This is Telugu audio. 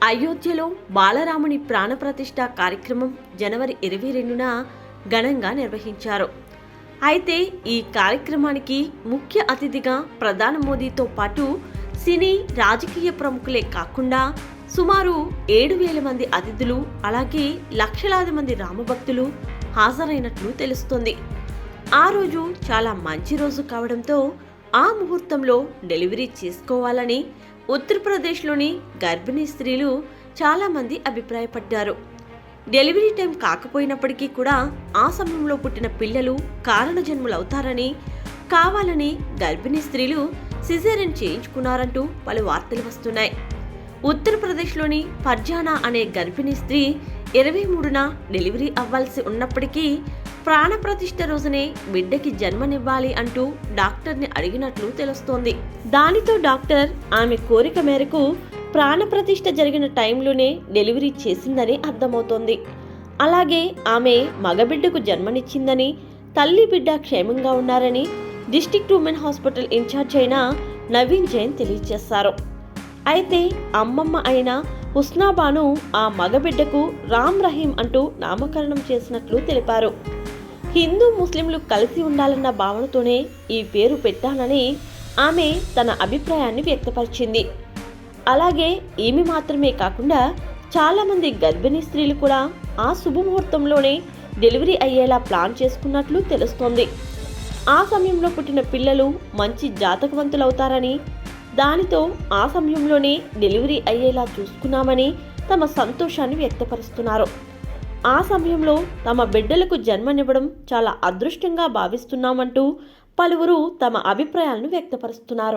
అయోధ్యలో బాలరాముని ప్రాణప్రతిష్ఠ కార్యక్రమం జనవరి 22న ఘనంగా నిర్వహించారు. అయితే ఈ కార్యక్రమానికి ముఖ్య అతిథిగా ప్రధాని మోదీతో పాటు సినీ రాజకీయ ప్రముఖులే కాకుండా సుమారు 7,000 మంది అతిథులు, అలాగే లక్షలాది మంది రామభక్తులు హాజరైనట్లు తెలుస్తోంది. ఆ రోజు చాలా మంచి రోజు కావడంతో ఆ ముహూర్తంలో డెలివరీ చేసుకోవాలని ఉత్తరప్రదేశ్లోని గర్భిణీ స్త్రీలు చాలామంది అభిప్రాయపడ్డారు. డెలివరీ టైం కాకపోయినప్పటికీ కూడా ఆ సమయంలో పుట్టిన పిల్లలు కారణజన్ములవుతారని, కావాలని గర్భిణీ స్త్రీలు సిజేరియన్ చేయించుకున్నారంటూ పలు వార్తలు వస్తున్నాయి. ఉత్తరప్రదేశ్లోని ఫర్జానా అనే గర్భిణీ స్త్రీ 23న డెలివరీ అవ్వాల్సి ఉన్నప్పటికీ ప్రాణప్రతిష్ఠ రోజునే బిడ్డకి జన్మనివ్వాలి అంటూ డాక్టర్ని అడిగినట్లు తెలుస్తోంది. దానితో డాక్టర్ ఆమె కోరిక మేరకు ప్రాణప్రతిష్ఠ జరిగిన టైంలోనే డెలివరీ చేసిందని అర్థమవుతోంది. అలాగే ఆమె మగబిడ్డకు జన్మనిచ్చిందని, తల్లి బిడ్డ క్షేమంగా ఉన్నారని డిస్ట్రిక్ట్ ఉమెన్ హాస్పిటల్ ఇన్ఛార్జ్ అయిన నవీన్ జైన్ తెలియజేశారు. అయితే అమ్మమ్మ అయిన హుస్నాబాను ఆ మగబిడ్డకు రామ్ రహీం అంటూ నామకరణం చేసినట్లు తెలిపారు. హిందూ ముస్లింలు కలిసి ఉండాలన్న భావనతోనే ఈ పేరు పెట్టానని ఆమె తన అభిప్రాయాన్ని వ్యక్తపరిచింది. అలాగే ఈమె మాత్రమే కాకుండా చాలామంది గర్భిణీ స్త్రీలు కూడా ఆ శుభముహూర్తంలోనే డెలివరీ అయ్యేలా ప్లాన్ చేసుకున్నట్లు తెలుస్తోంది. ఆ సమయంలో పుట్టిన పిల్లలు మంచి జాతకవంతులవుతారని, దానితో ఆ సమయంలోనే డెలివరీ అయ్యేలా చూసుకున్నామని తమ సంతోషాన్ని వ్యక్తపరుస్తున్నారు. ఆ సమయంలో తమ బిడ్డలకు జన్మనివ్వడం చాలా అదృష్టంగా భావిస్తున్నామంటూ పలువురు తమ అభిప్రాయాలను వ్యక్తపరుస్తున్నారు.